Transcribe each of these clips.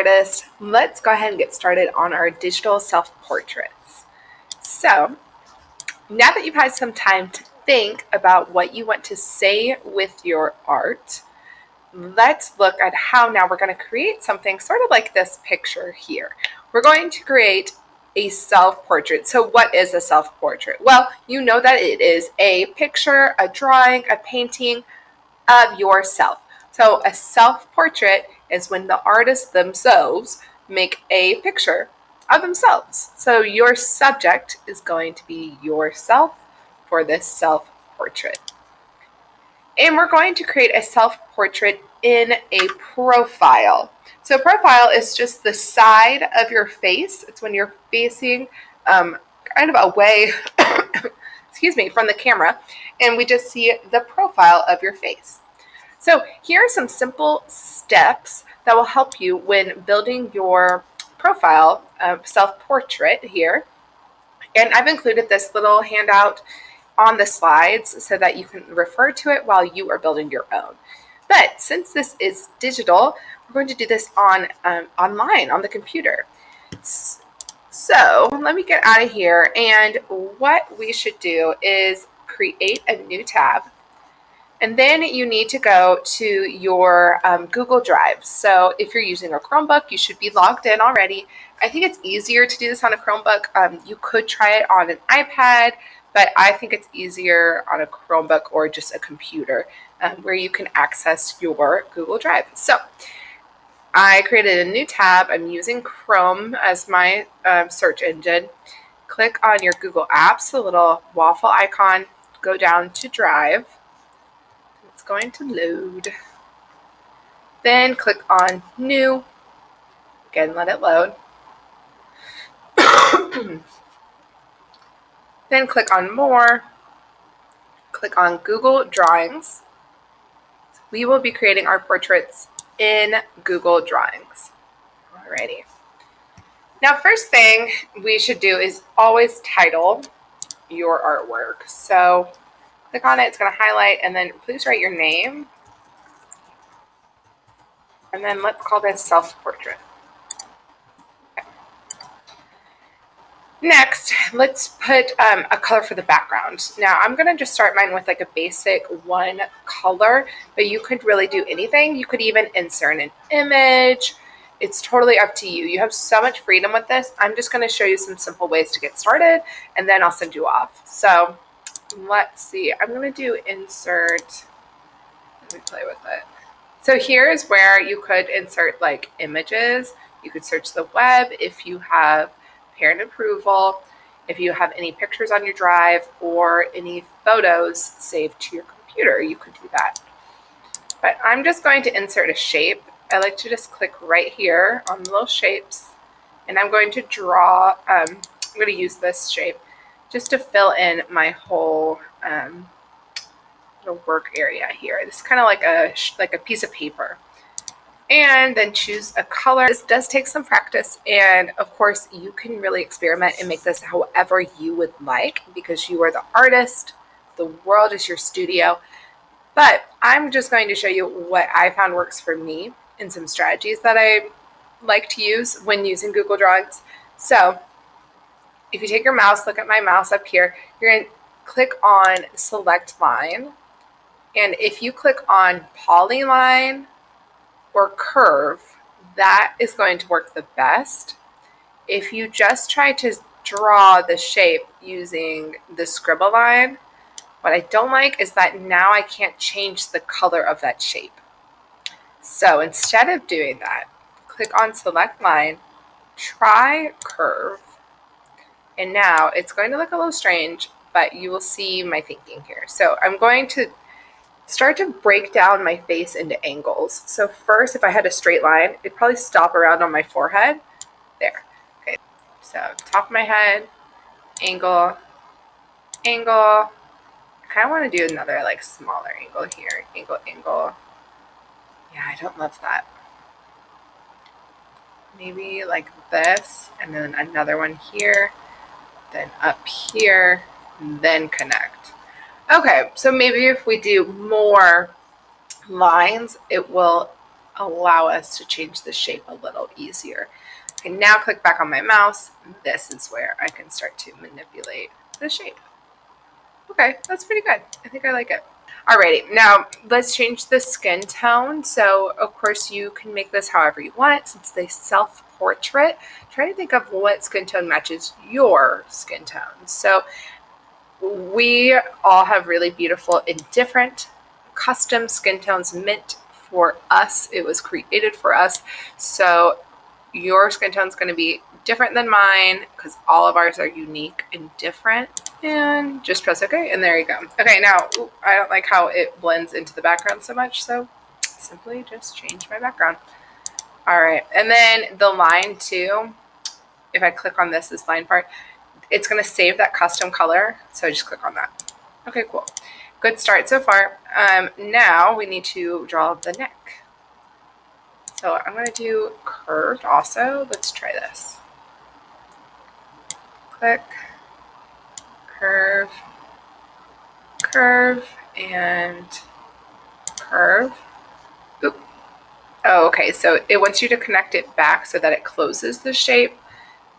artist, let's go ahead and get started on our digital self-portraits. So now that you've had some time to think about what you want to say with your art, let's look at how now we're going to create something sort of like this picture here. We're going to create a self-portrait. So what is a self-portrait? Well, you know that it is a picture, a drawing, a painting of yourself. So a self-portrait is when the artists themselves make a picture of themselves. So your subject is going to be yourself for this self-portrait. And we're going to create a self-portrait in a profile. So profile is just the side of your face. It's when you're facing kind of away from the camera, and we just see the profile of your face. So here are some simple steps that will help you when building your profile self-portrait here. And I've included this little handout on the slides so that you can refer to it while you are building your own. But since this is digital, we're going to do this online on the computer. So let me get out of here, and what we should do is create a new tab. And then you need to go to your Google Drive. So if you're using a Chromebook, you should be logged in already. I think it's easier to do this on a Chromebook. You could try it on an iPad, but I think it's easier on a Chromebook or just a computer where you can access your Google Drive. So I created a new tab. I'm using Chrome as my search engine. Click on your Google Apps, the little waffle icon, go down to Drive. It's going to load. Then click on New. Again, let it load. Then click on More. Click on Google Drawings. We will be creating our portraits in Google Drawings. Alrighty. Now, first thing we should do is always title your artwork. So click on it, it's going to highlight, and then please write your name. And then let's call this self-portrait. Okay. Next, let's put a color for the background. Now, I'm going to just start mine with like a basic one color, but you could really do anything. You could even insert an image. It's totally up to you. You have so much freedom with this. I'm just going to show you some simple ways to get started, and then I'll send you off. So let's see. I'm going to do insert. Let me play with it. So here's where you could insert like images. You could search the web if you have parent approval, if you have any pictures on your drive or any photos saved to your computer, you could do that. But I'm just going to insert a shape. I like to just click right here on the little shapes, and I'm going to draw, I'm going to use this shape just to fill in my whole little work area here. This is kind of like a piece of paper. And then choose a color. This does take some practice, and of course you can really experiment and make this however you would like, because you are the artist, the world is your studio. But I'm just going to show you what I found works for me and some strategies that I like to use when using Google Drawings. So if you take your mouse, look at my mouse up here, you're going to click on select line. And if you click on polyline or curve, that is going to work the best. If you just try to draw the shape using the scribble line, what I don't like is that now I can't change the color of that shape. So instead of doing that, click on select line, try curve, and now it's going to look a little strange, but you will see my thinking here. So I'm going to start to break down my face into angles. So first, if I had a straight line, it'd probably stop around on my forehead. There. Okay. So top of my head, angle, angle. I kind of want to do another like smaller angle here. Angle, angle. Yeah, I don't love that. Maybe like this, and then another one here, then up here, then connect. Okay, so maybe if we do more lines, it will allow us to change the shape a little easier. I can now click back on my mouse. This is where I can start to manipulate the shape. Okay, that's pretty good. I think I like it. Alrighty, now let's change the skin tone. So of course you can make this however you want. Since they self-portrait, try to think of what skin tone matches your skin tone. So we all have really beautiful and different custom skin tones meant for us. It was created for us. So your skin tone is going to be different than mine because all of ours are unique and different. And just press OK, and there you go. Okay, now I don't like how it blends into the background so much, so simply just change my background. All right, and then the line too, if I click on this line part, it's going to save that custom color, so I just click on that. Okay, cool. Good start so far. Now we need to draw the neck. So I'm going to do curved also. Let's try this. Click, curve, curve, and curve. Oop. Oh, okay, so it wants you to connect it back so that it closes the shape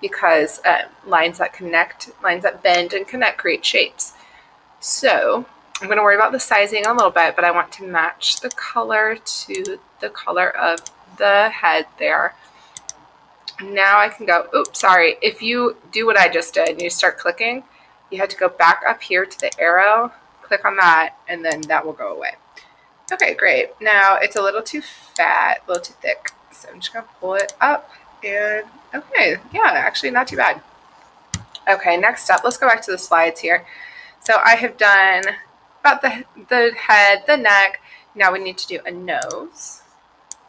because lines that bend and connect create shapes. So I'm going to worry about the sizing a little bit, but I want to match the color to the color of the head there. Now I can go, oops, sorry. If you do what I just did and you start clicking, you have to go back up here to the arrow, click on that, and then that will go away. Okay, great. Now it's a little too fat, a little too thick. So I'm just going to pull it up and okay, yeah, actually not too bad. Okay, next up, let's go back to the slides here. So I have done about the head, the neck. Now we need to do a nose.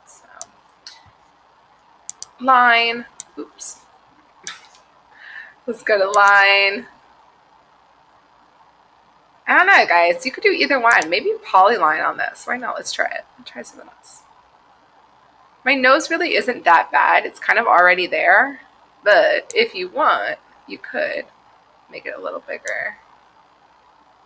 So line, oops. Let's go to line. I don't know, guys. You could do either one. Maybe polyline on this. Why not? Let's try it. Try something else. My nose really isn't that bad. It's kind of already there. But if you want, you could make it a little bigger.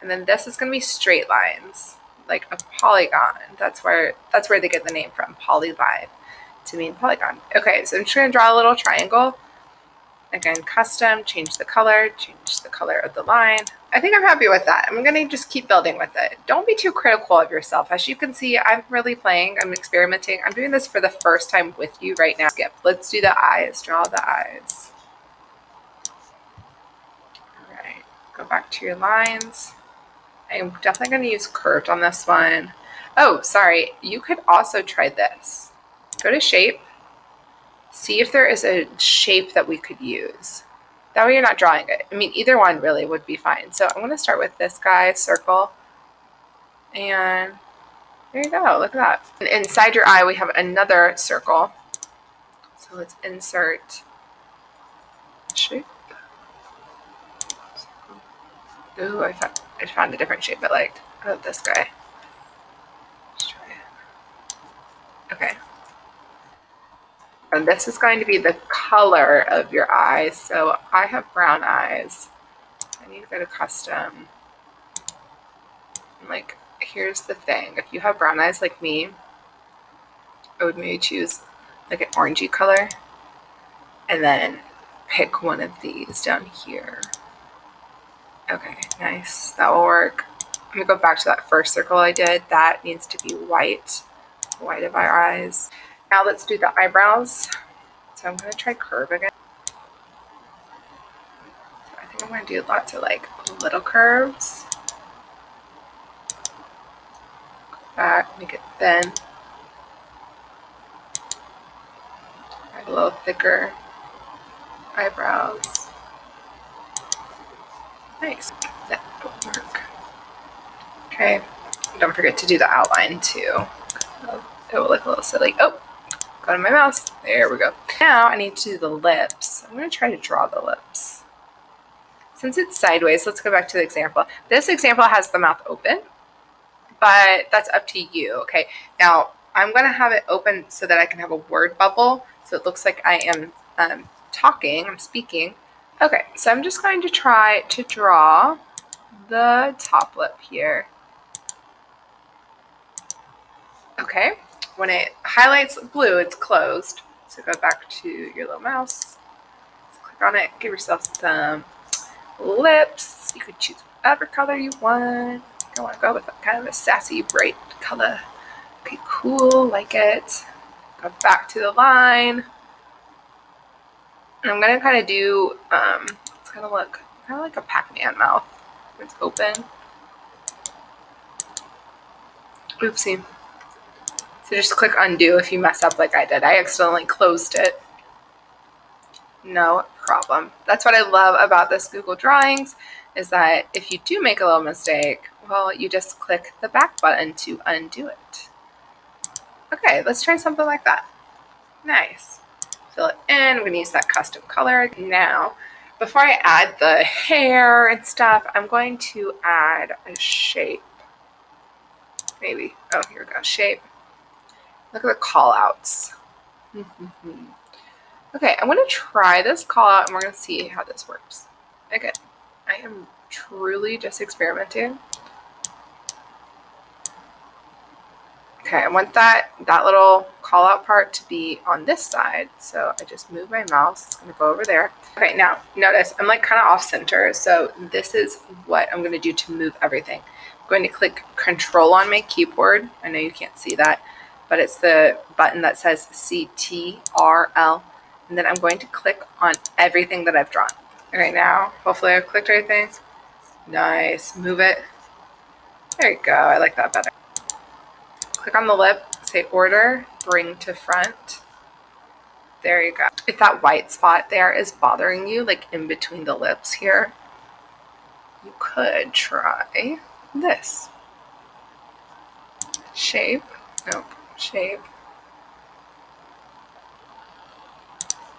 And then this is going to be straight lines, like a polygon. That's where they get the name from, polyline, to mean polygon. Okay, so I'm just going to draw a little triangle. Again, custom, change the color of the line. I think I'm happy with that. I'm going to just keep building with it. Don't be too critical of yourself. As you can see, I'm really playing. I'm experimenting. I'm doing this for the first time with you right now. Skip. Let's do the eyes. Draw the eyes. All right. Go back to your lines. I'm definitely going to use curved on this one. Oh, sorry. You could also try this. Go to shape. See if there is a shape that we could use. That way you're not drawing it. I mean, either one really would be fine. So I'm going to start with this guy, circle. And there you go. Look at that. And inside your eye, we have another circle. So let's insert shape. Ooh, I found a different shape I liked. I love this guy. Let's try it. Okay. And this is going to be the color of your eyes. So I have brown eyes. I need to go to custom. Like, here's the thing. If you have brown eyes like me, I would maybe choose like an orangey color and then pick one of these down here. Okay, nice. That will work. I'm going to go back to that first circle I did. That needs to be white. White of our eyes. Now let's do the eyebrows. So I'm going to try curve again. So I think I'm going to do lots of like little curves. Go back, make it thin. Add a little thicker eyebrows. Nice. That will work. Okay. Don't forget to do the outline too. It will look a little silly. Oh, go to my mouse. There we go. Now I need to do the lips. I'm going to try to draw the lips. Since it's sideways, let's go back to the example. This example has the mouth open, but that's up to you, okay? Now, I'm going to have it open so that I can have a word bubble, so it looks like I am talking, I'm speaking. Okay, so I'm just going to try to draw the top lip here. Okay, when it highlights blue, it's closed. So go back to your little mouse. Let's click on it. Give yourself some lips. You could choose whatever color you want. I want to go with kind of a sassy, bright color. Okay, cool. Like it. Go back to the line. And I'm going to kind of do, it's going to look kind of like a Pac-Man mouth. It's open. Oopsie. So just click undo if you mess up like I did. I accidentally closed it. No problem. That's what I love about this Google Drawings, is that if you do make a little mistake, well, you just click the back button to undo it. Okay, let's try something like that. Nice. Fill it in. I'm going to use that custom color. Now, before I add the hair and stuff, I'm going to add a shape. Maybe. Oh, here we go. Shape. Look at the call outs. Okay, I'm going to try this call out and we're going to see how this works. Again, I am truly just experimenting. Okay, I want that little call out part to be on this side. So I just move my mouse. It's going to go over there. Okay, now notice I'm like kind of off center. So this is what I'm going to do to move everything. I'm going to click Control on my keyboard. I know you can't see that, but it's the button that says CTRL. And then I'm going to click on everything that I've drawn. Right now, hopefully I've clicked everything. Nice. Move it. There you go. I like that better. Click on the lip, say order, bring to front. There you go. If that white spot there is bothering you, like in between the lips here, you could try this. Shape. Nope. Shape.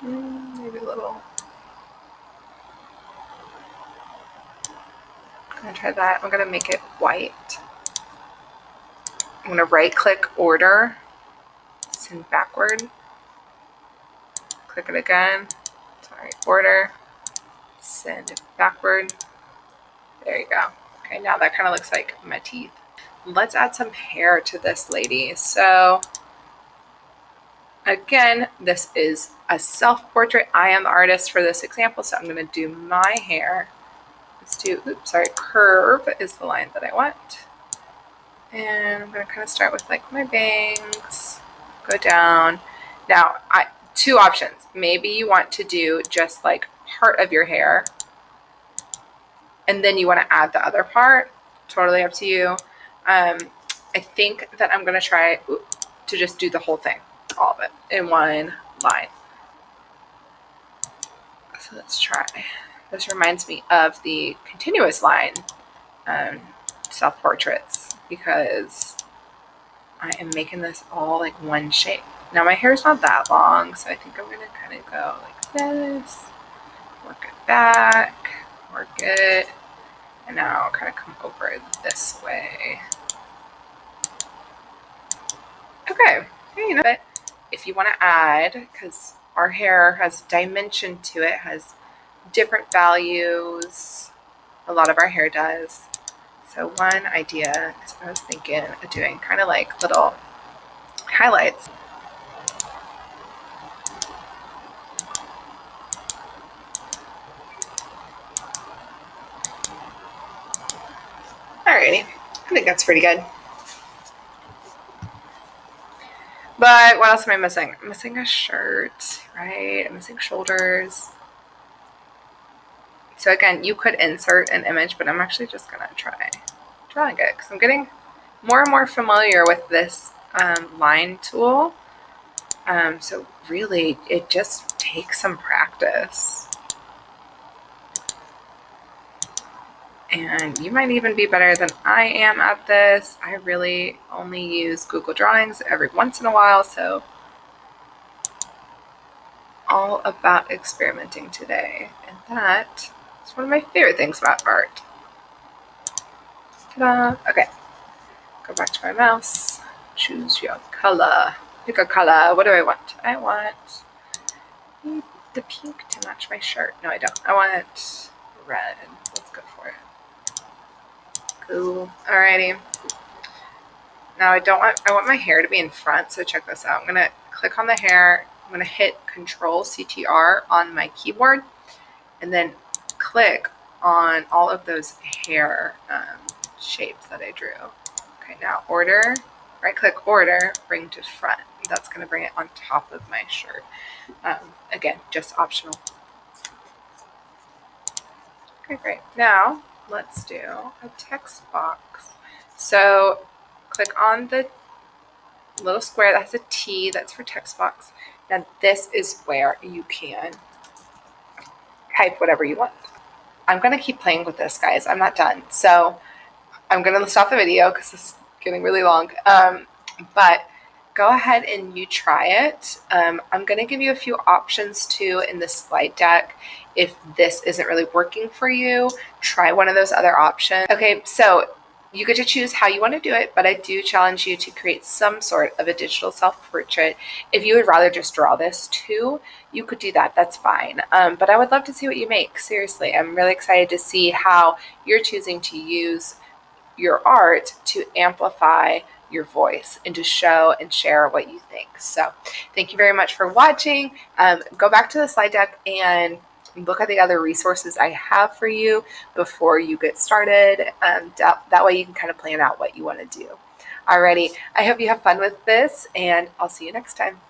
Maybe a little. I'm going to try that. I'm going to make it white. I'm going to right click order, send backward, click it again, sorry, order, send backward. There you go. Okay, now that kind of looks like my teeth. Let's add some hair to this lady. So again, this is a self-portrait. I am the artist for this example, so I'm going to do my hair. Let's do, curve is the line that I want. And I'm going to kind of start with like my bangs, go down. Now, two options. Maybe you want to do just like part of your hair and then you want to add the other part. Totally up to you. I think that I'm going to try to just do the whole thing, all of it in one line. So let's try. This reminds me of the continuous line self-portraits, because I am making this all like one shape. Now my hair is not that long, so I think I'm going to kind of go like this, work it back, work it, and now I'll kind of come over it this way. Okay, you know what? If you want to add, because our hair has dimension to it, has different values, a lot of our hair does. So one idea is I was thinking of doing kind of like little highlights. Alrighty, I think that's pretty good. But what else am I missing? I'm missing a shirt, right? I'm missing shoulders. So again, you could insert an image, but I'm actually just going to try drawing it because I'm getting more and more familiar with this line tool. So really, it just takes some practice. And you might even be better than I am at this. I really only use Google Drawings every once in a while, so all about experimenting today. And that is one of my favorite things about art. Ta-da! Okay, go back to my mouse. Choose your color. Pick a color. What do I want? I want the pink to match my shirt. No, I don't. I want red. Let's go for it. Cool. Alrighty. Now I want my hair to be in front, so check this out. I'm gonna click on the hair. I'm gonna hit Control CTR on my keyboard, and then click on all of those hair shapes that I drew. Okay, now order, right click order, bring to front. That's gonna bring it on top of my shirt. Again, just optional. Okay, great. Now let's do a text box. So click on the little square that has a T, that's for text box. Now this is where you can type whatever you want. I'm going to keep playing with this, guys. I'm not done. So I'm going to stop the video because this is getting really long. But go ahead and you try it. I'm going to give you a few options too in the slide deck. If this isn't really working for you, try one of those other options. Okay, so you get to choose how you want to do it, but I do challenge you to create some sort of a digital self-portrait. If you would rather just draw this too, you could do that. That's fine. But I would love to see what you make. Seriously, I'm really excited to see how you're choosing to use your art to amplify your voice and to show and share what you think. So thank you very much for watching. Go back to the slide deck and look at the other resources I have for you before you get started. That way you can kind of plan out what you want to do. Alrighty, I hope you have fun with this, and I'll see you next time.